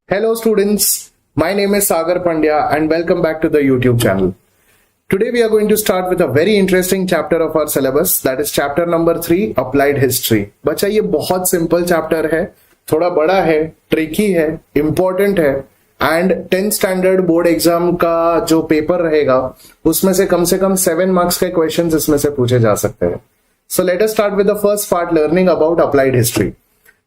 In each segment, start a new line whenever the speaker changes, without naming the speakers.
Hello students, my name is Sagar Pandya and welcome back to the YouTube channel. Today we are going to start with a very interesting chapter of our syllabus, that is chapter number 3 Applied History. बच्चा ये बहुत simple chapter है, थोड़ा बड़ा है, tricky है, important है and 10th standard board exam का जो पेपर रहेगा उसमें से कम 7 मार्क्स के क्वेश्चंस इसमें से पूछे जा सकते हैं. So let us start with the first part, learning about applied history.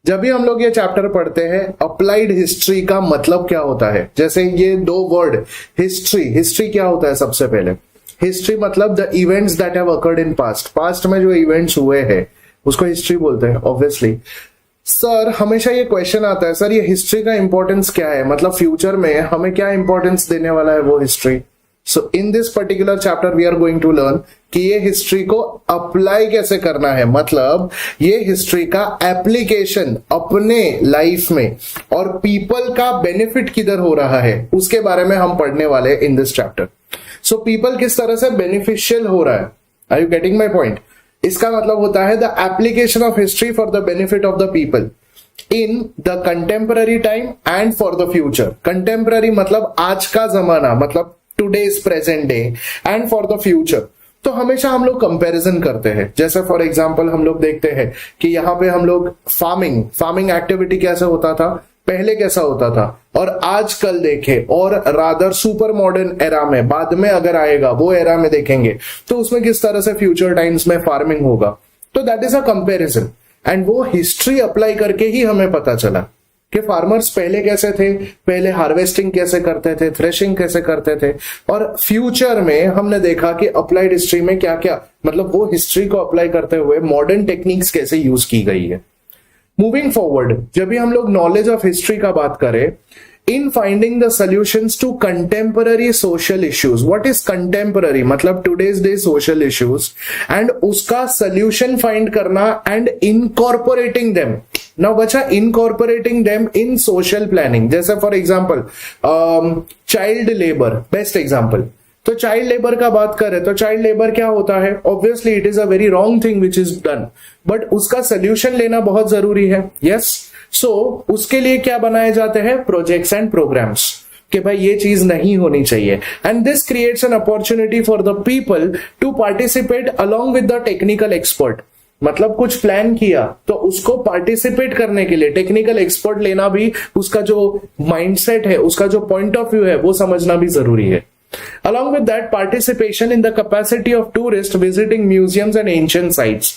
जब भी हम लोग ये चैप्टर पढ़ते हैं अप्लाइड हिस्ट्री का मतलब क्या होता है, जैसे ये दो वर्ड हिस्ट्री क्या होता है. सबसे पहले हिस्ट्री मतलब the events that have occurred in past में जो इवेंट्स हुए हैं उसको हिस्ट्री बोलते हैं. ऑब्वियसली सर हमेशा ये क्वेश्चन आता है, सर ये हिस्ट्री का इंपॉर्टेंस क्या है, मतलब फ्यूचर में हमें क्या इंपॉर्टेंस देने वाला है वो history. So in this particular chapter we are going to learn कि ये हिस्ट्री को अप्लाई कैसे करना है, मतलब ये हिस्ट्री का एप्लीकेशन अपने लाइफ में और पीपल का बेनिफिट किधर हो रहा है उसके बारे में हम पढ़ने वाले in this chapter. So people किस तरह से बेनिफिशियल हो रहा है. Are you getting my point. इसका मतलब होता है the application of history for the benefit of the people in the contemporary time and for the future. Contemporary मतलब आज का जमाना, मतलब today's present day, and for the future. तो हमेशा हम लोग कंपैरिजन करते हैं. जैसे फॉर एग्जांपल हम लोग देखते हैं कि यहाँ पे हम लोग फार्मिंग एक्टिविटी कैसे होता था, पहले कैसा होता था, और आजकल देखें और रादर सुपर मॉडर्न एरा में बाद में अगर आएगा वो एरा में देखेंगे तो उसमें किस तरह से फ्यूचर टाइम्स में फार्मिंग होगा. तो that is a comparison and वो हिस्ट्री अप्लाई करके ही हमें पता चला कि फार्मर्स पहले कैसे थे, पहले हार्वेस्टिंग कैसे करते थे, थ्रेशिंग कैसे करते थे, और फ्यूचर में हमने देखा कि अप्लाइड हिस्ट्री में क्या क्या, मतलब वो हिस्ट्री को अप्लाई करते हुए मॉडर्न टेक्निक्स कैसे यूज की गई है. मूविंग फॉरवर्ड, जब भी हम लोग नॉलेज ऑफ हिस्ट्री का बात करें, in finding the solutions to contemporary social issues. What is contemporary मतलब today's day social issues, and उसका सोल्यूशन फाइंड करना एंड इनकॉर्पोरेटिंग देम. नाउ बच्चा incorporating them in social planning. जैसे for example child labour, best example. तो child labour का बात करें तो चाइल्ड लेबर क्या होता है, obviously it is a very wrong thing which is done, but उसका सोल्यूशन लेना बहुत जरूरी है. यस, सो उसके लिए क्या बनाए जाते हैं, प्रोजेक्ट्स एंड प्रोग्राम्स, कि भाई ये चीज नहीं होनी चाहिए. And this creates an opportunity for the people to participate along with the technical expert. मतलब कुछ प्लान किया तो उसको पार्टिसिपेट करने के लिए टेक्निकल एक्सपर्ट लेना भी, उसका जो माइंडसेट है, उसका जो पॉइंट ऑफ व्यू है वो समझना भी जरूरी है. Along with that, participation in the capacity of tourists visiting museums and ancient sites.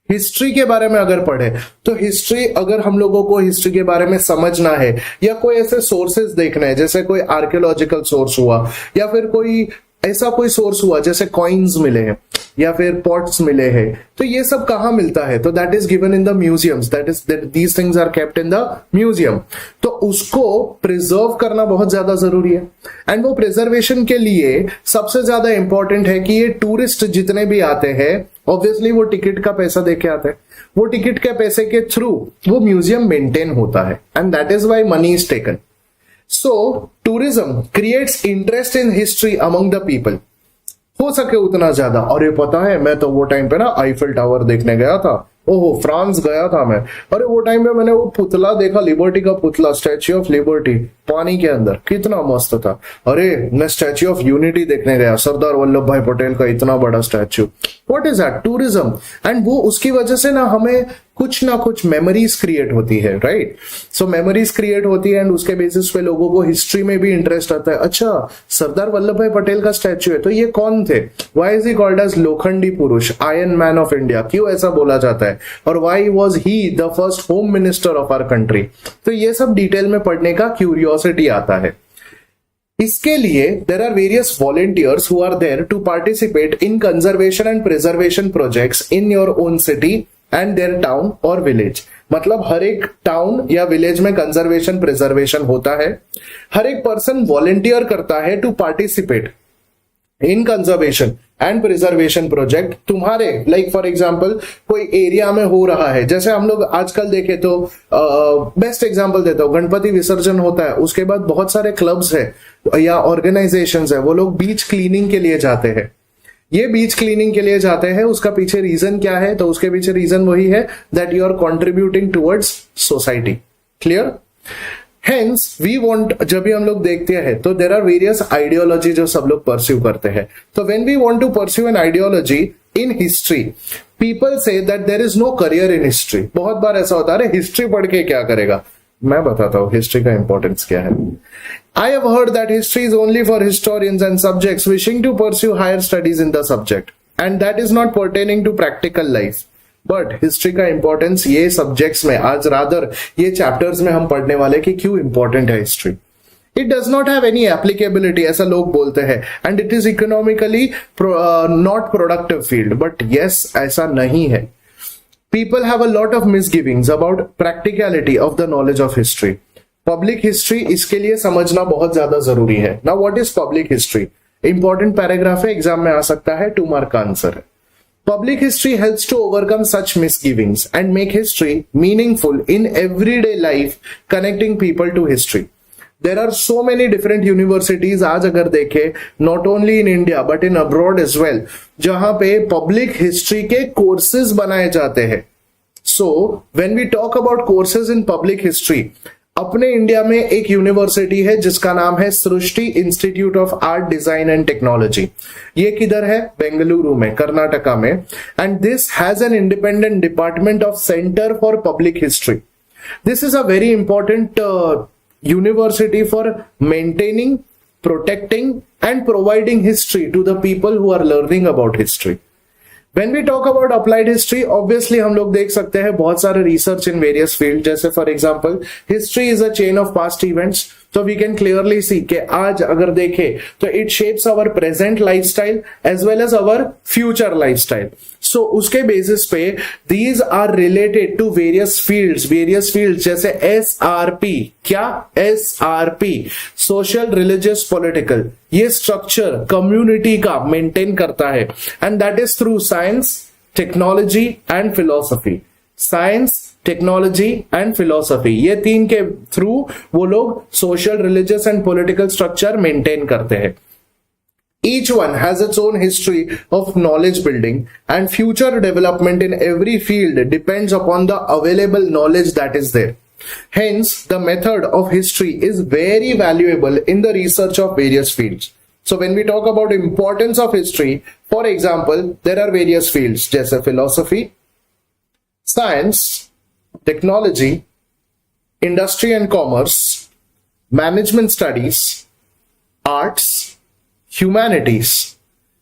History के बारे में अगर पढ़े तो हिस्ट्री, अगर हम लोगों को हिस्ट्री के बारे में समझना है या कोई ऐसे सोर्सेज देखना है, जैसे कोई आर्कियोलॉजिकल सोर्स हुआ या फिर कोई ऐसा कोई सोर्स हुआ जैसे कॉइन्स मिले हैं या फिर पॉट्स मिले हैं, तो ये सब कहाँ मिलता है, तो that is given in the museums. That is these things are kept in the museum. तो उसको प्रिजर्व करना बहुत ज्यादा जरूरी है. एंड वो प्रिजर्वेशन के लिए सबसे ज्यादा इंपॉर्टेंट है कि ये टूरिस्ट जितने भी आते हैं, ऑब्वियसली वो टिकट का पैसा देके आते हैं, वो टिकट के पैसे के थ्रू वो म्यूजियम मेंटेन होता है, and that is why money is taken. So, tourism creates interest in history among the people. हो सके उतना ज्यादा. और ये पता है, मैं तो वो टाइम पे ना आईफिल टावर देखने गया था. ओहो, फ्रांस गया था मैं. अरे वो टाइम पे मैंने वो पुतला देखा, लिबर्टी का पुतला, स्टैच्यू ऑफ लिबर्टी, पानी के अंदर, कितना मस्त था. अरे मैं स्टैच्यू ऑफ यूनिटी देखने गया, सरदार वल्लभ भाई पटेल का इतना बड़ा statue. What is that, tourism. And वो उसकी वजह से ना हमें कुछ ना कुछ मेमोरीज क्रिएट होती है, राइट. सो मेमोरीज क्रिएट होती है एंड उसके बेसिस पे लोगों को हिस्ट्री में भी इंटरेस्ट आता है. अच्छा, सरदार वल्लभ भाई पटेल का स्टैच्यू है तो ये कौन थे, why is he called as लोखंडी पुरुष, आयरन मैन ऑफ इंडिया, क्यों ऐसा बोला जाता है, और why was he the first home minister of our country. तो ये सब डिटेल में पढ़ने का क्यूरियोसिटी आता है. इसके लिए there are various volunteers who are there to participate in conservation and preservation projects in your own city and their town और विलेज. मतलब हर एक टाउन या विलेज में कंजर्वेशन प्रिजर्वेशन होता है. हर एक पर्सन वॉलेंटियर करता है to participate in conservation and preservation project. तुम्हारे लाइक फॉर एग्जांपल कोई एरिया में हो रहा है, जैसे हम लोग आजकल देखे तो बेस्ट एग्जांपल देता हूं, गणपति विसर्जन होता है, उसके बाद बहुत सारे क्लब्स है या ऑर्गेनाइजेशंस है, वो लोग बीच क्लीनिंग के लिए जाते हैं. ये बीच क्लीनिंग के लिए जाते हैं, उसका पीछे रीजन क्या है, तो उसके पीछे रीजन वही है that you are contributing towards society. Clear. Hence we want, जब भी हम लोग देखते हैं तो देर आर वेरियस आइडियोलॉजी जो सब लोग परस्यू करते हैं. तो when we want to pursue an ideology in history, people से that there is no career in history. बहुत बार ऐसा होता है, अरे हिस्ट्री पढ़ के क्या करेगा. मैं बताता हूं हिस्ट्री का इंपॉर्टेंस क्या है. I have heard that history is only for historians and subjects wishing to pursue higher studies in the subject, and that is not pertaining to practical life. But history का importance ये subjects में, आज rather ये chapters में हम पढ़ने वाले कि क्यों important है history. It does not have any applicability, ऐसा लोग बोलते हैं, and it is economically not productive field. But yes, ऐसा नहीं है. People have a lot of misgivings about practicality of the knowledge of history. Public history इसके लिए समझना बहुत ज्यादा जरूरी है. Now what is public history? Important paragraph है, एग्जाम में आ सकता है, 2 मार्क का आंसर है. Public history helps to overcome such misgivings and make history meaningful in everyday life, connecting people to history. There are so many different universities आज अगर देखे, not only in India but in abroad as well, जहां पे public history के courses बनाए जाते हैं. So when we talk about courses in public history, अपने इंडिया में एक यूनिवर्सिटी है जिसका नाम है Srishti institute of art design and technology. ये किधर है? बेंगलुरु में, कर्नाटका में. And this has an independent department of centre for public history. This is a very important university for maintaining, protecting and providing history to the people who are learning about history. When we talk about applied history, obviously हम लोग देख सकते हैं बहुत सारे research in various fields. जैसे for example, history is a chain of past events. So we can clearly see कि आज अगर देखें तो it shapes our present lifestyle as well as our future lifestyle. So उसके basis पे these are related to various fields जैसे SRP. क्या? SRP, social, religious, political. ये स्ट्रक्चर कम्युनिटी का मेंटेन करता है, and that is through science, technology and philosophy. Science, technology and philosophy, ये 3 के थ्रू वो लोग social, religious and political structure maintain करते हैं. Each one has its own history of knowledge building, and future development in every field depends upon the available knowledge that is there. Hence, the method of history is very valuable in the research of various fields. So when we talk about importance of history, for example, there are various fields जैसे philosophy, science, technology, industry and commerce, management studies, arts, humanities.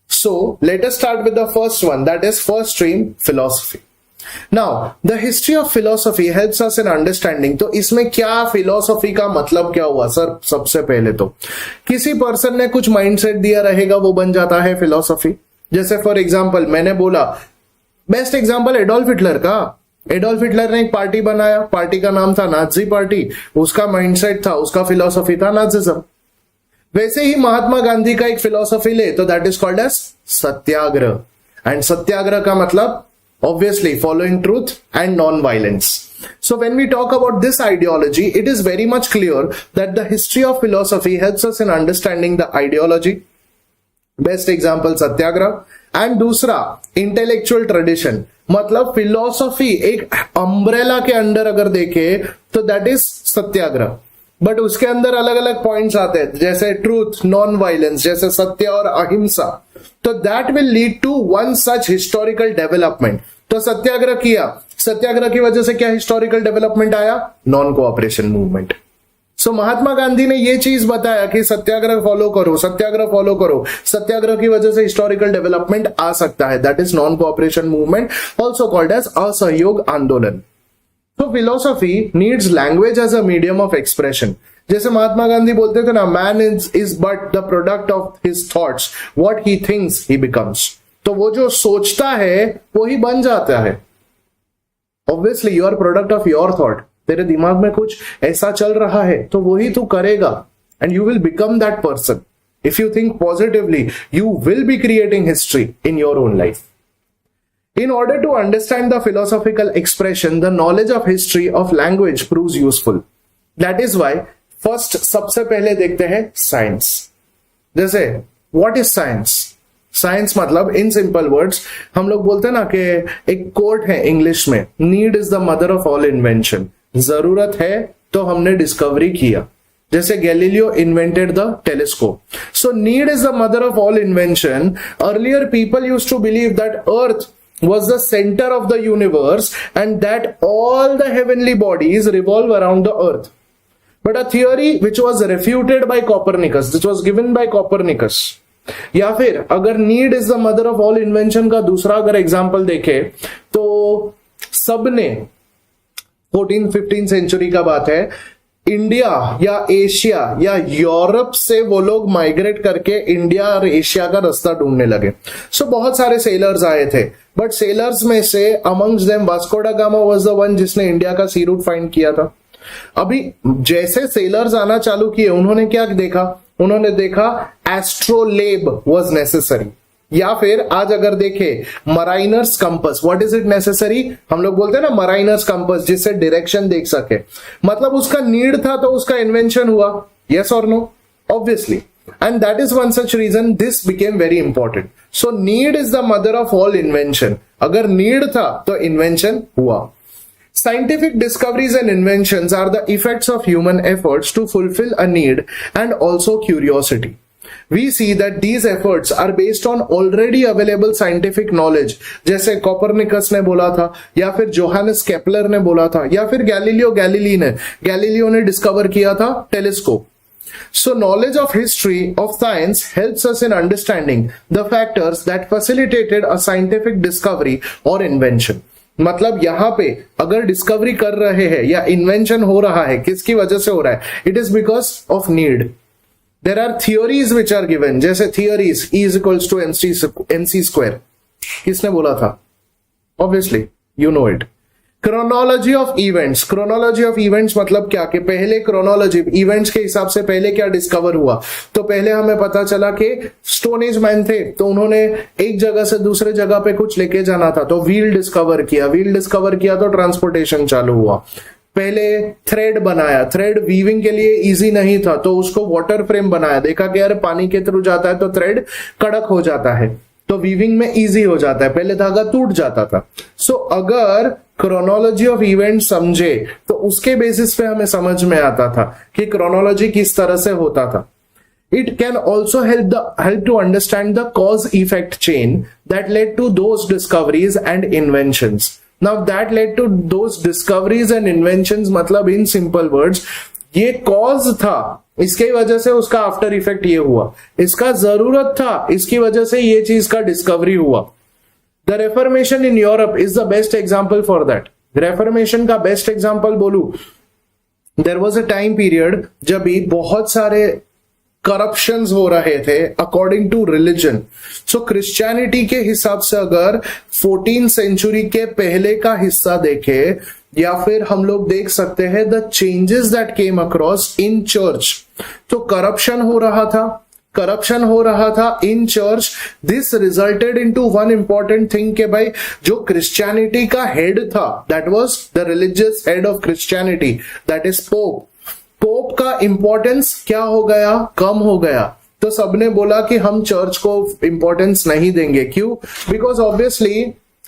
So let us start with the first one, that is first stream, philosophy. Now, the history of philosophy helps us in understanding. तो इसमें क्या philosophy का मतलब क्या हुआ sir? सबसे पहले तो किसी पर्सन ने कुछ माइंडसेट दिया रहेगा, वो बन जाता है फिलोसफी. जैसे फॉर एग्जांपल मैंने बोला, बेस्ट एग्जांपल एडोल्फ हिटलर का. एडोल्फ हिटलर ने एक पार्टी बनाया, पार्टी का नाम था नाजी पार्टी. उसका माइंडसेट था, उसका फिलोसफी था नाजिज्म. वैसे ही महात्मा गांधी का एक फिलोसफी ले तो that is called as satyagraha. And satyagraha का मतलब obviously following truth and non-violence. So when we talk about this ideology, it is very much clear that the history of philosophy helps us in understanding the ideology. Best example Satyagraha. And दूसरा intellectual tradition, मतलब philosophy एक umbrella के under अगर देखे तो that is Satyagraha. But उसके अंदर अलग अलग पॉइंट्स आते हैं जैसे ट्रूथ, नॉन वायलेंस, जैसे सत्य और अहिंसा. तो that will lead to one such historical development. तो सत्याग्रह किया, सत्याग्रह की वजह से क्या हिस्टोरिकल डेवलपमेंट आया? Non cooperation movement. So Mahatma Gandhi ने ये चीज बताया कि सत्याग्रह फॉलो करो, सत्याग्रह फॉलो करो. सत्याग्रह की वजह से हिस्टोरिकल डेवलपमेंट आ सकता है. That is non cooperation movement, also called as असहयोग आंदोलन. तो philosophy needs language as a medium of expression. जैसे महात्मा गांधी बोलते थे ना, man is but the product of his thoughts, what he thinks he becomes. तो वो जो सोचता है वो ही बन जाता है. Obviously you are product of your thought. तेरे दिमाग में कुछ ऐसा चल रहा है तो वही तू करेगा, and you will become that person. If you think positively, you will be creating history in your own life. In order to understand the philosophical expression, the knowledge of history of language proves useful. That is why first सबसे पहले देखते हैं science. जैसे what is science? Science मतलब in simple words हम लोग बोलते हैं ना कि एक कोट है इंग्लिश में, need is the mother of all invention. जरूरत है तो हमने डिस्कवरी किया। जैसे Galileo invented the telescope. So need is the mother of all invention. Earlier people used to believe that earth was the center of the universe and that all the heavenly bodies revolve around the earth. But a theory which was refuted by Copernicus, which was given by Copernicus. या फिर अगर need is the mother of all invention का दूसरा अगर example देखे तो सबने 14-15 century का बात है, इंडिया या एशिया या यूरोप से वो लोग माइग्रेट करके इंडिया और एशिया का रास्ता ढूंढने लगे। सो बहुत सारे सेलर्स आए थे, बट सेलर्स में से अमंग्स देम वास्को डा गामा वाज द वन जिसने इंडिया का सी रूट फाइंड किया था। अभी जैसे सेलर्स आना चालू किए, उन्होंने क्या देखा? उन्होंने देखा एस्ट्रोलेब वाज नेसेसरी। या फिर आज अगर देखे mariners compass, what is it necessary? हम लोग बोलते हैं ना मराइनर्स कंपस, जिससे डायरेक्शन देख सके। मतलब उसका नीड था तो उसका इन्वेंशन हुआ। यस और no? Obviously. And that is one such reason this became very important. So need is the mother of all invention. अगर नीड था तो इन्वेंशन हुआ। Scientific discoveries and inventions are the effects of human efforts to fulfill a need and also curiosity. We see that these efforts are based on already available scientific knowledge, जैसे Copernicus ने बोला था, या फिर Johannes Kepler ने बोला था, या फिर गैलीलियो ने डिस्कवर किया था telescope. So knowledge of history of science helps us in understanding the factors that facilitated a scientific discovery or invention. मतलब यहां पे अगर डिस्कवरी कर रहे हैं या इन्वेंशन हो रहा है, किसकी वजह से हो रहा है? It is because of need. There are theories which are given, जैसे theories E is equals to MC square. किसने बोला था? Obviously you know it. Chronology of events. Chronology of events मतलब क्या? कि पहले क्रोनोलॉजी इवेंट्स के हिसाब से पहले क्या डिस्कवर हुआ? तो पहले हमें पता चला कि स्टोन एज मैन थे, तो उन्होंने एक जगह से दूसरे जगह पे कुछ लेके जाना था, तो व्हील डिस्कवर किया तो ट्रांसपोर्टेशन चालू हुआ। पहले थ्रेड बनाया, थ्रेड वीविंग के लिए इजी नहीं था, तो उसको वाटर फ्रेम बनाया। देखा कि यार पानी के थ्रू जाता है तो थ्रेड कड़क हो जाता है, तो वीविंग में इजी हो जाता है, पहले धागा टूट जाता था। सो अगर क्रोनोलॉजी ऑफ इवेंट समझे तो उसके बेसिस पे हमें समझ में आता था कि क्रोनोलॉजी किस तरह से होता था। It can also help to understand the cause-effect chain that led to those discoveries and inventions. Now that led to those discoveries and inventions मतलब in simple words, ये cause था, इसके वजह से उसका आफ्टर इफेक्ट ये हुआ। इसका जरूरत था, इसकी वजह से ये चीज का डिस्कवरी हुआ। The reformation in Europe is the best example for that. Reformation का बेस्ट एग्जाम्पल बोलू, there was a time period जब भी बहुत सारे करप्शंस हो रहे थे according to religion. So Christianity के हिसाब से अगर 14 सेंचुरी के पहले का हिस्सा देखे, या फिर हम लोग देख सकते हैं the changes that came across in church, तो करप्शन हो रहा था in church. This resulted into one important thing के भाई जो क्रिश्चियनिटी का हेड था, that was the religious head of Christianity, that is pope का इंपॉर्टेंस क्या हो गया? कम हो गया। तो सबने बोला कि हम चर्च को इंपॉर्टेंस नहीं देंगे। क्यों? बिकॉज ऑब्वियसली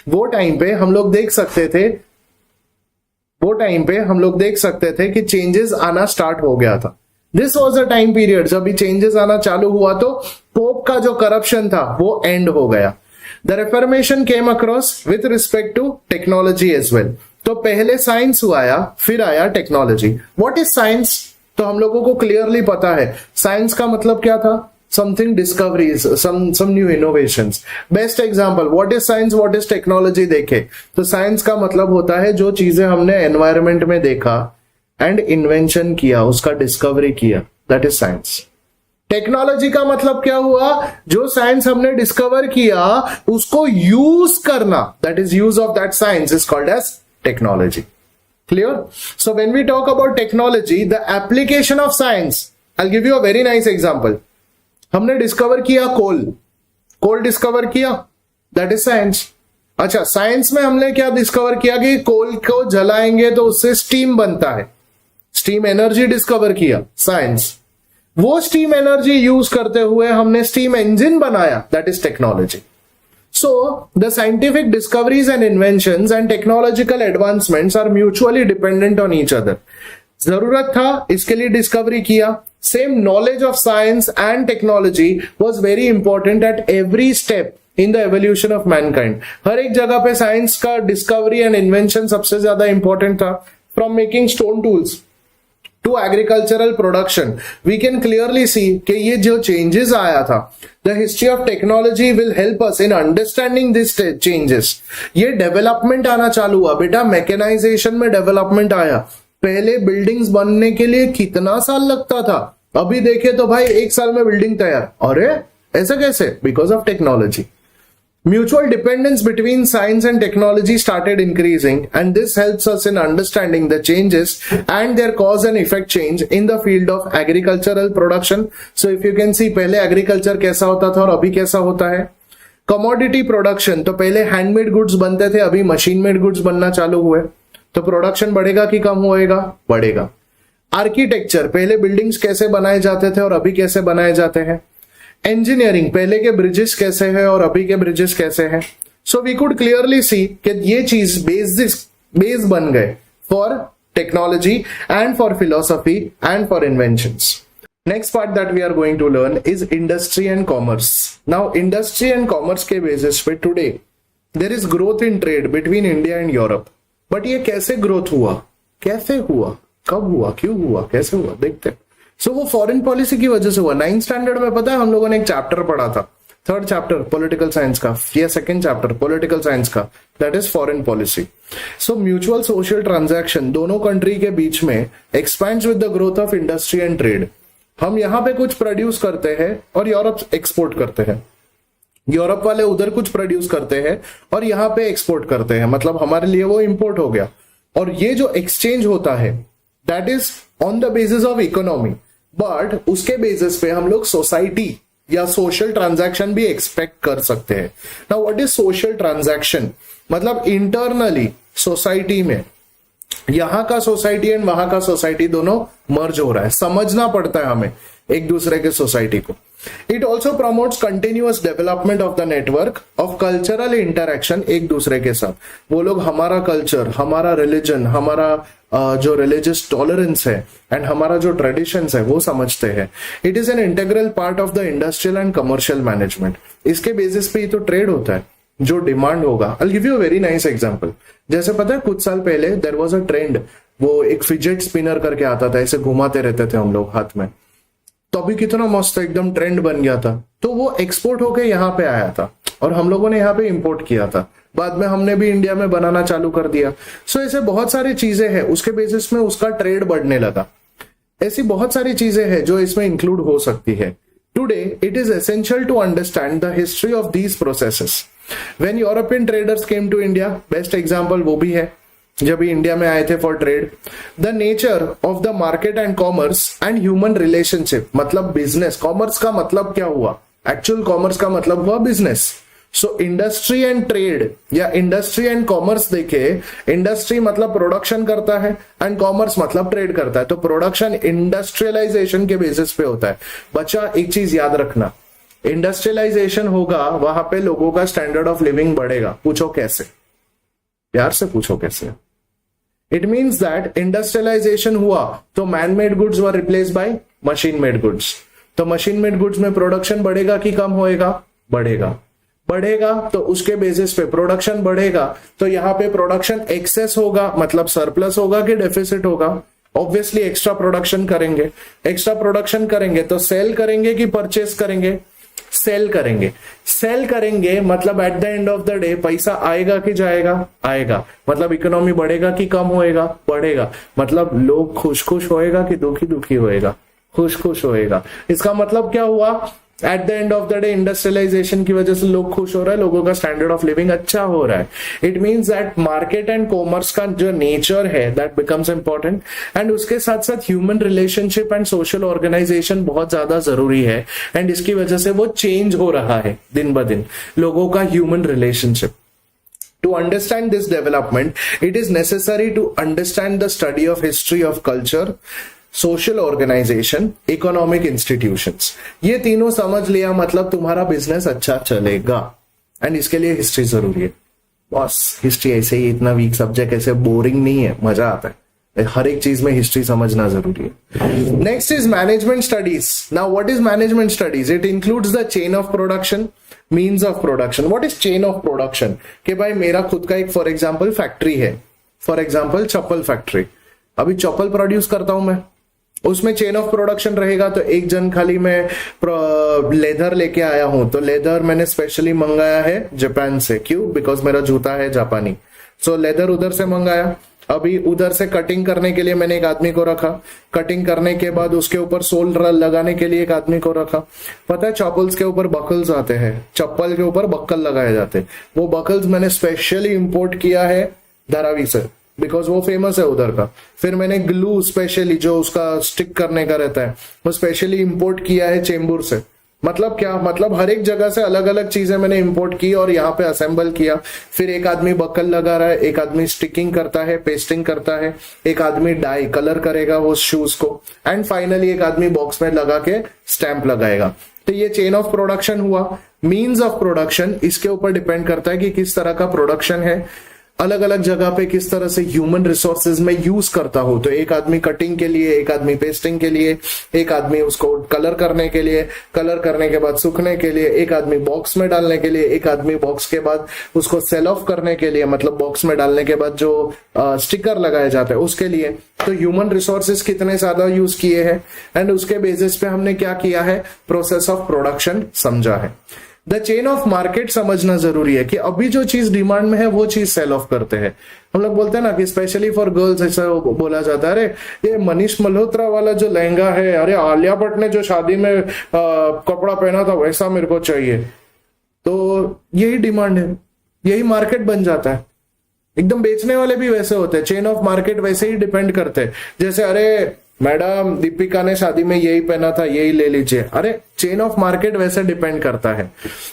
वो टाइम पे हम लोग देख सकते थे कि चेंजेस आना स्टार्ट हो गया था। This was a time period जब भी चेंजेस आना चालू हुआ तो पोप का जो करप्शन था वो एंड हो गया। The reformation came across with respect to technology as well. तो पहले साइंस आया, फिर आया टेक्नोलॉजी। What is science? तो हम लोगों को क्लियरली पता है साइंस का मतलब क्या था? something discoveries, some new innovations. Best example, what is science, what is technology देखे तो साइंस का मतलब होता है जो चीजें हमने एनवायरमेंट में देखा एंड इन्वेंशन किया, उसका डिस्कवरी किया, दैट इज साइंस। टेक्नोलॉजी का मतलब क्या हुआ? जो साइंस हमने डिस्कवर किया उसको यूज करना, that is use of that science is called as technology. Clear? So when we talk about technology, the application of science, I will give you a very nice example. हमने discover किया coal discover किया, that is science. अच्छा, science में हमने क्या discover किया कि कोल को जलाएंगे तो उससे स्टीम बनता है, स्टीम एनर्जी डिस्कवर किया, साइंस। वो स्टीम एनर्जी यूज करते हुए हमने स्टीम इंजन बनाया, that is technology. So, the scientific discoveries and inventions and technological advancements are mutually dependent on each other. जरूरत था, इसके लिए डिस्कवरी किया। Same knowledge of science and technology was very important at every step in the evolution of mankind. हर एक जगह पे science का डिस्कवरी एंड इन्वेंशन सबसे ज्यादा इंपॉर्टेंट था। From making stone tools to agricultural production we can clearly see कि ये जो चेंजेस आया था, the history of technology will help us in understanding this changes. ये डेवलपमेंट आना चालू हुआ बेटा, मैकेनाइजेशन में डेवलपमेंट आया। पहले बिल्डिंग्स बनने के लिए कितना साल लगता था, अभी देखे तो भाई 1 साल में बिल्डिंग तैयार। अरे ऐसा कैसे? Because of technology. Mutual dependence between science and technology started increasing, and this helps us in understanding the changes and their cause and effect change in the field of agricultural production. So if you can see, पहले agriculture कैसा होता था और अभी कैसा होता है। Commodity production, तो पहले हैंडमेड गुड्स बनते थे, अभी मशीन मेड गुड्स बनना चालू हुए, तो प्रोडक्शन बढ़ेगा कि कम होएगा? बढ़ेगा। आर्किटेक्चर, पहले बिल्डिंग्स कैसे बनाए जाते थे और अभी कैसे बनाए जाते हैं। इंजीनियरिंग, पहले के ब्रिजेस कैसे हैं और अभी के ब्रिजेस कैसे हैं। So we could clearly see कि ये चीज बेस बन गए for technology and for philosophy and for inventions. Next part that we are going to learn is industry and commerce. Now industry and commerce के basis पे today there is growth in trade between India and Europe. But ये कैसे growth हुआ, कैसे हुआ, कब हुआ, क्यों हुआ, कैसे हुआ, देखते हैं। सो वो फॉरेन पॉलिसी की वजह से हुआ। 9th स्टैंडर्ड में पता है हम लोगों ने एक चैप्टर पढ़ा था, 3rd चैप्टर पॉलिटिकल साइंस का या 2nd चैप्टर पॉलिटिकल साइंस का, that is foreign policy. So mutual social transaction दोनों कंट्री के बीच में expands with the growth of industry and trade. हम यहाँ पे कुछ प्रोड्यूस करते हैं और यूरोप एक्सपोर्ट करते हैं, यूरोप वाले उधर कुछ प्रोड्यूस करते हैं और यहाँ पे एक्सपोर्ट करते हैं, मतलब हमारे लिए वो इंपोर्ट हो गया। और ये जो एक्सचेंज होता है that is on the basis of economy, but उसके बेसिस पे हम लोग सोसाइटी या सोशल ट्रांजैक्शन भी एक्सपेक्ट कर सकते हैं। Now what is social transaction? मतलब इंटरनली सोसाइटी में यहां का सोसाइटी एंड वहां का सोसाइटी दोनों मर्ज हो रहा है, समझना पड़ता है हमें एक दूसरे के सोसाइटी को। It also promotes continuous development of the network of cultural interaction एक दूसरे के साथ। वो लोग हमारा कल्चर, हमारा रिलीजन, हमारा जो रिलीजियस टॉलरेंस है एंड हमारा जो ट्रेडिशंस है वो समझते हैं। It is an integral part of the industrial and commercial management. इसके बेसिस पे ही तो ट्रेड होता है। जो डिमांड होगा, I give you a very nice example. जैसे पता है कुछ साल पहले देयर वाज अ ट्रेंड, वो एक फिजेट स्पिनर करके आता था, ऐसे घुमाते रहते थे हम लोग हाथ में, तो अभी कितना मस्त एकदम ट्रेंड बन गया था। तो वो एक्सपोर्ट होके यहाँ पे आया था और हम लोगों ने यहाँ पे इंपोर्ट किया था, बाद में हमने भी इंडिया में बनाना चालू कर दिया। सो ऐसे बहुत सारी चीजें हैं, उसके बेसिस में उसका ट्रेड बढ़ने लगा। ऐसी बहुत सारी चीजें हैं जो इसमें इंक्लूड हो सकती है। Today it is essential to understand the history of these processes. When European traders came to India, best example वो भी है जब भी इंडिया में आए थे for trade. The nature of the market and commerce and human relationship, मतलब business. Commerce का मतलब क्या हुआ? एक्चुअल कॉमर्स का मतलब हुआ business. So industry and trade या इंडस्ट्री एंड कॉमर्स देखे, इंडस्ट्री मतलब प्रोडक्शन करता है एंड कॉमर्स मतलब ट्रेड करता है। तो प्रोडक्शन इंडस्ट्रियलाइजेशन के बेसिस पे होता है। बच्चा एक चीज याद रखना, इंडस्ट्रियलाइजेशन होगा वहां पे लोगों का स्टैंडर्ड ऑफ लिविंग बढ़ेगा। पूछो कैसे? प्यार से पूछो कैसे। इट मीन्स दैट इंडस्ट्रियलाइजेशन हुआ तो man made goods were replace by machine made goods. तो मशीन मेड गुड्स में प्रोडक्शन बढ़ेगा कि कम होएगा? बढ़ेगा। बढ़ेगा तो उसके बेसिस पे प्रोडक्शन बढ़ेगा, तो यहाँ पे प्रोडक्शन एक्सेस होगा, मतलब सरप्लस होगा कि डेफिसिट होगा? ऑब्वियसली एक्स्ट्रा प्रोडक्शन करेंगे। एक्स्ट्रा प्रोडक्शन करेंगे तो सेल करेंगे कि परचेस करेंगे? सेल करेंगे। सेल करेंगे मतलब at the end of the day पैसा आएगा कि जाएगा? आएगा। मतलब इकोनॉमी बढ़ेगा कि कम होएगा? बढ़ेगा। मतलब लोग खुश खुश होएगा कि दुखी दुखी होएगा? खुश खुश होएगा। इसका मतलब क्या हुआ? At the end of the day industrialization की वजह से लोग खुश हो रहे हैं, लोगों का स्टैंडर्ड ऑफ लिविंग अच्छा हो रहा है। It means that market and commerce का जो नेचर है दैट बिकम्स इंपॉर्टेंट, एंड उसके साथ साथ human relationship and social organisation बहुत ज्यादा जरूरी है। एंड इसकी वजह से वो चेंज हो रहा है दिन ब दिन लोगों का human relationship. To understand this development, it is necessary to understand the study of history of culture, social organisation, economic institutions. ये तीनों समझ लिया मतलब तुम्हारा बिजनेस अच्छा चलेगा। एंड इसके लिए हिस्ट्री जरूरी है। बस हिस्ट्री ऐसे ही इतना वीक सब्जेक्ट, ऐसे बोरिंग नहीं है, मजा आता है। हर एक चीज में हिस्ट्री समझना जरूरी है। Next is management studies. Now what is management studies? It includes the chain of production, means of production. What is chain of production? कि भाई मेरा खुद का एक फॉर एग्जाम्पल फैक्ट्री है, फॉर एग्जाम्पल चप्पल फैक्ट्री। अभी चप्पल प्रोड्यूस करता हूं मैं, उसमें चेन ऑफ प्रोडक्शन रहेगा। तो एक जन खाली मैं लेदर लेके आया हूं, तो लेदर मैंने स्पेशली मंगाया है जापान से। क्यों? बिकॉज मेरा जूता है जापानी, सो लेदर उधर से मंगाया। अभी उधर से कटिंग करने के लिए मैंने एक आदमी को रखा, कटिंग करने के बाद उसके ऊपर सोल लगाने के लिए एक आदमी को रखा। पता है चप्पल्स के ऊपर बकल्स आते हैं, चप्पल के ऊपर बक्कल लगाए जाते हैं। वो बकल्स मैंने स्पेशली इंपोर्ट किया है धारावी से, बिकॉज वो फेमस है उधर का। फिर मैंने ग्लू स्पेशली जो उसका स्टिक करने का रहता है वो स्पेशली इंपोर्ट किया है चेंबूर से। मतलब क्या? मतलब हर एक जगह से अलग अलग चीजें मैंने इंपोर्ट की और यहाँ पे असेंबल किया। फिर एक आदमी बक्कल लगा रहा है, एक आदमी स्टिकिंग करता है, पेस्टिंग करता है, एक आदमी डाई कलर करेगा वो शूज को, एंड फाइनली एक आदमी बॉक्स में लगा के स्टैंप लगाएगा। तो ये चेन ऑफ प्रोडक्शन हुआ। मीन्स ऑफ प्रोडक्शन इसके ऊपर डिपेंड करता है कि किस तरह का प्रोडक्शन है, अलग अलग जगह पे किस तरह से ह्यूमन रिसोर्सेज में यूज करता हो। तो एक आदमी कटिंग के लिए, एक आदमी पेस्टिंग के लिए, एक आदमी उसको कलर करने के लिए, कलर करने के बाद सूखने के लिए, एक आदमी बॉक्स में डालने के लिए, एक आदमी बॉक्स के बाद उसको सेल ऑफ करने के लिए, मतलब बॉक्स में डालने के बाद जो स्टिकर लगाए जाते हैं उसके लिए। तो ह्यूमन रिसोर्सेज कितने ज्यादा यूज किए हैं, एंड उसके बेसिस पे हमने क्या किया है, प्रोसेस ऑफ प्रोडक्शन समझा है। द चेन ऑफ मार्केट समझना जरूरी है कि अभी जो चीज डिमांड में है वो चीज सेल ऑफ करते हैं। हम लोग बोलते हैं ना कि स्पेशली फॉर गर्ल्स ऐसा बोला जाता है, अरे ये मनीष मल्होत्रा वाला जो लहंगा है, अरे आलिया भट्ट ने जो शादी में कपड़ा पहना था वैसा मेरे को चाहिए। तो यही डिमांड है, यही मार्केट बन जाता है। एकदम बेचने वाले भी वैसे होते हैं, चेन ऑफ मार्केट वैसे ही डिपेंड करते हैं। जैसे अरे मैडम दीपिका ने शादी में यही पहना था, यही ले लीजिए। अरे चेन ऑफ मार्केट वैसे डिपेंड करता है।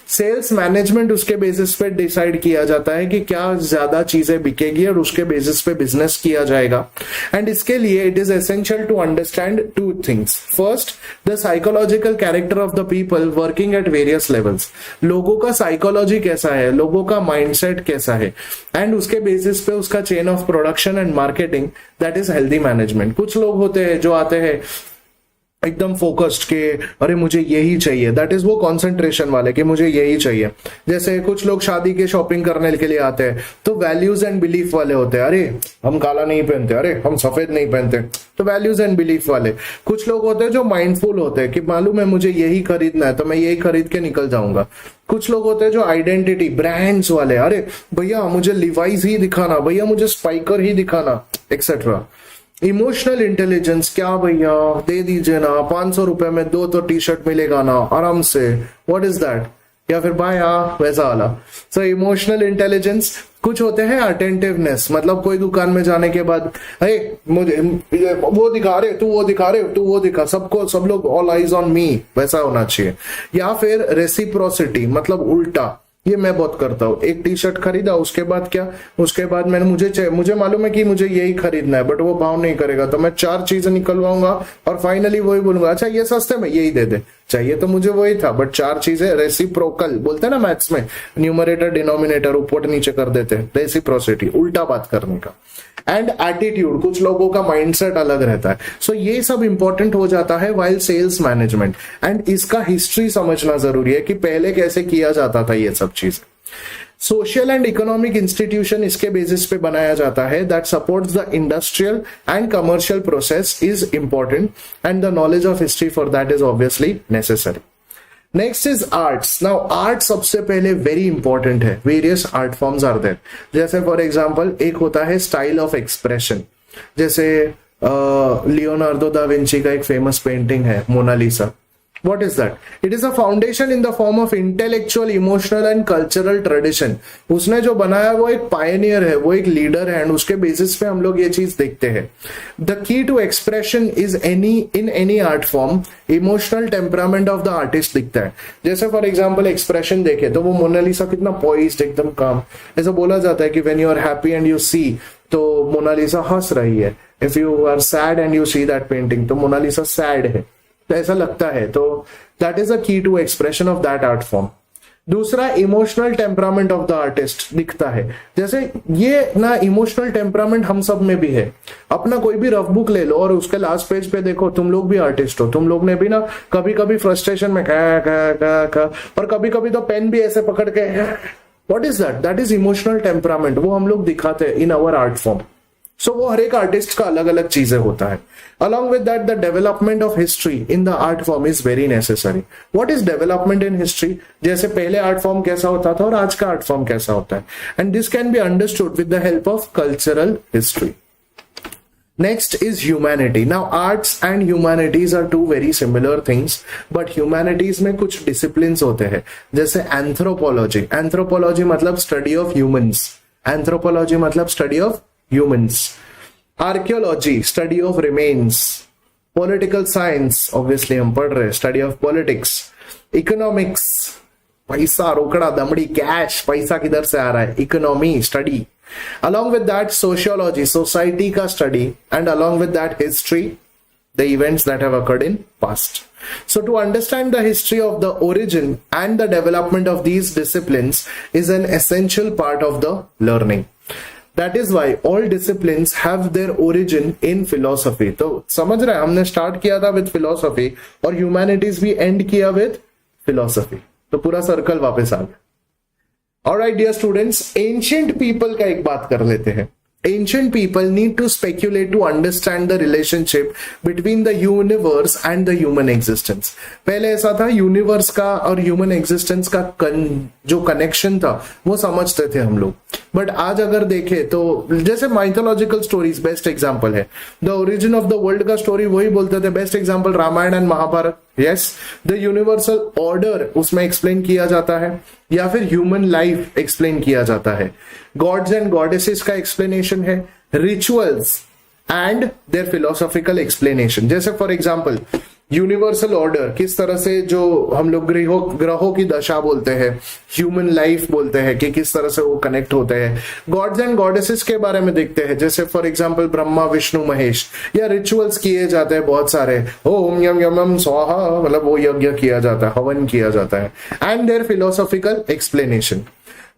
सेल्स मैनेजमेंट उसके बेसिस पे डिसाइड किया जाता है कि क्या ज्यादा चीजें बिकेगी और उसके बेसिस पे बिजनेस किया जाएगा। एंड इसके लिए it is essential to understand two things. First, the psychological character of the people working at various levels. लोगों का साइकोलॉजी कैसा है, लोगों का माइंडसेट कैसा है, एंड उसके बेसिस पे उसका chain of production and marketing, that is healthy management. कुछ लोग होते हैं जो आते हैं एकदम फोकस्ड के अरे मुझे यही चाहिए, दैट इज वो कंसंट्रेशन वाले कि मुझे यही चाहिए। जैसे कुछ लोग शादी के शॉपिंग करने के लिए आते हैं तो वैल्यूज एंड बिलीफ वाले होते हैं, अरे हम काला नहीं पहनते, अरे हम सफेद नहीं पहनते, तो वैल्यूज एंड बिलीफ वाले। कुछ लोग होते हैं जो माइंडफुल होते हैं कि मालूम है मुझे यही खरीदना है तो मैं यही खरीद के निकल जाऊंगा। कुछ लोग होते हैं जो आइडेंटिटी ब्रांड्स वाले, अरे भैया मुझे लिवाइस ही दिखाना, भैया मुझे स्पाइकर ही दिखाना, एक्सेट्रा। इमोशनल इंटेलिजेंस, क्या भैया दे दीजिए ना, 500 रुपए में 2 तो टी शर्ट मिलेगा ना आराम से, व्हाट इज दैट, या फिर बाय वैसा वाला। So emotional intelligence. कुछ होते हैं अटेंटिवनेस, मतलब कोई दुकान में जाने के बाद अरे मुझे वो दिखा रहे, तू वो दिखा रहे, तू वो दिखा, सबको सब लोग ऑल आइज ऑन मी, वैसा होना चाहिए। या फिर रेसिप्रोसिटी, मतलब उल्टा, ये मैं बहुत करता हूँ। एक टी शर्ट खरीदा, उसके बाद क्या, उसके बाद मैंने मुझे मालूम है कि मुझे यही खरीदना है, बट वो भाव नहीं करेगा तो मैं 4 चीजें निकलवाऊंगा और फाइनली वही बोलूंगा अच्छा ये सस्ते में यही दे दे, चाहिए तो मुझे वही था, बट 4 चीजें। रेसिप्रोकल बोलते हैं ना मैथ्स में, न्यूमरेटर डिनोमिनेटर ऊपर नीचे कर देते हैं, रेसिप्रोसिटी, उल्टा बात करने का। एंड एटीट्यूड, कुछ लोगों का माइंडसेट अलग रहता है। सो ये सब इंपॉर्टेंट हो जाता है वाइल सेल्स मैनेजमेंट, एंड इसका हिस्ट्री समझना जरूरी है कि पहले कैसे किया जाता था ये सब चीज। सोशल एंड इकोनॉमिक इंस्टीट्यूशन इसके बेसिस पे बनाया जाता है, that supports the industrial and commercial process is important, and the knowledge of history for that is obviously necessary. Next is arts. Now art सबसे पहले वेरी इंपॉर्टेंट है, various art forms are there. जैसे for example एक होता है style of expression, जैसे Leonardo da Vinci का एक फेमस पेंटिंग है Mona Lisa. What is that? It is a foundation in the form of intellectual, emotional and cultural tradition. उसने जो बनाया वो एक पायनियर है, वो एक लीडर है, एंड उसके बेसिस पे हम लोग ये चीज देखते हैं। The key to expression is in any art form, emotional temperament of the artist दिखता है। जैसे फॉर एग्जाम्पल एक्सप्रेशन देखे तो वो मोनालिसा कितना पॉइज्ड, एकदम काम। ऐसा बोला जाता है कि when you are happy and you see, तो मोनालिसा हंस रही है। If you are sad and you see that painting, तो मोनालिसा सैड है, तो ऐसा लगता है। तो that is a key to expression of that art form. दूसरा emotional temperament of the artist दिखता है। जैसे ये ना इमोशनल टेम्परामेंट हम सब में भी है। अपना कोई भी रफ बुक ले लो और उसके लास्ट पेज पे देखो, तुम लोग भी आर्टिस्ट हो, तुम लोग ने भी ना कभी कभी फ्रस्ट्रेशन में का और कभी कभी तो पेन भी ऐसे पकड़ के, what is that? That is emotional temperament. वो हम लोग दिखाते हैं इन आवर आर्ट फॉर्म। सो वो हर एक आर्टिस्ट का अलग अलग चीजें होता है। Along with that, the development of history in the art form is very necessary. What is development in history? जैसे पहले आर्ट फॉर्म कैसा होता था और आज का आर्ट फॉर्म कैसा होता है, and this can be understood with the help of cultural history. Next is humanity. Now arts and humanities are two very similar things, but humanities में कुछ disciplines होते हैं, जैसे anthropology. Anthropology मतलब study of humans. Anthropology मतलब study of humans. Archaeology, study of remains. Political science, obviously हम पढ़ रहे हैं, study of politics. Economics, पैसा, रोकड़ा, दमड़ी, कैश, पैसा किधर से आ रहा है, economy study. Along with that, sociology, society का study, and along with that, history, the events that have occurred in past. So to understand the history of the origin and the development of these disciplines is an essential part of the learning. That is why all disciplines have their origin in philosophy. तो समझ रहे हैं, हमने start किया था with philosophy और humanities भी end किया विद फिलोसफी, तो पूरा सर्कल वापस आ गया। Alright dear students, ancient people का एक बात कर लेते हैं। Ancient people need to speculate to understand the relationship between the universe and the human existence. पहले ऐसा था, यूनिवर्स का और ह्यूमन एग्जिस्टेंस का जो कनेक्शन था वो समझते थे हम लोग। बट आज अगर देखें तो जैसे माइथोलॉजिकल स्टोरीज बेस्ट एग्जांपल है। The origin of the world का स्टोरी वही बोलते थे, best example Ramayana and Mahabharata. Yes, the universal order उसमें एक्सप्लेन किया जाता है, या फिर ह्यूमन लाइफ एक्सप्लेन किया जाता है। गॉड्स एंड गॉडेसेस का एक्सप्लेनेशन है, rituals and their philosophical explanation. जैसे फॉर एग्जांपल यूनिवर्सल ऑर्डर, किस तरह से जो हम लोग ग्रहों की दशा बोलते हैं, ह्यूमन लाइफ बोलते हैं कि किस तरह से वो कनेक्ट होते हैं। गॉड्स एंड गॉडेसेस के बारे में देखते हैं, जैसे फॉर एग्जांपल ब्रह्मा विष्णु महेश, या रिचुअल्स किए जाते हैं बहुत सारे, ओम यम यम यम स्वाहा, मतलब वो यज्ञ किया जाता है, हवन किया जाता है। And their philosophical explanation.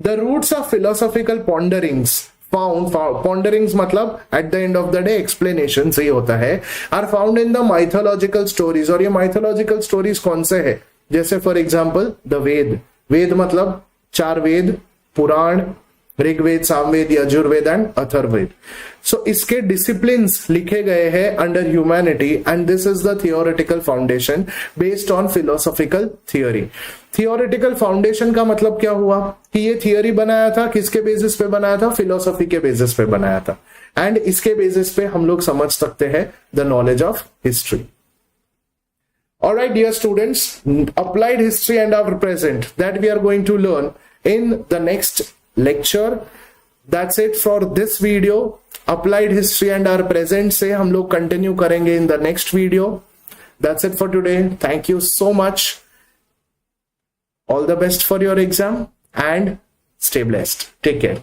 The roots of philosophical ponderings ponderings मतलब at the end of the day explanation ही होता है, are found in the mythological stories. और ये माइथोलॉजिकल स्टोरीज कौन से है? जैसे for example the Veda. Veda मतलब 4 वेद, पुराण, ऋग्वेद, सामवेद, यजुर्वेद एंड अथर्ववेद। सो इसके डिसिप्लिन्स लिखे गए हैं under humanity, and this is the theoretical foundation based on philosophical theory. Theoretical foundation का मतलब क्या हुआ कि ये थियोरी बनाया था, किसके बेसिस पे बनाया था? फिलोसॉफी के बेसिस पे बनाया था, एंड इसके बेसिस पे हम लोग समझ सकते हैं the knowledge of history. Alright dear students, applied history and our present that we are going to learn in the next lecture. That's it for this video. Applied history and our present से हम लोग continue करेंगे in the next video. That's it for today. Thank you so much. All the best for your exam and stay blessed. Take care.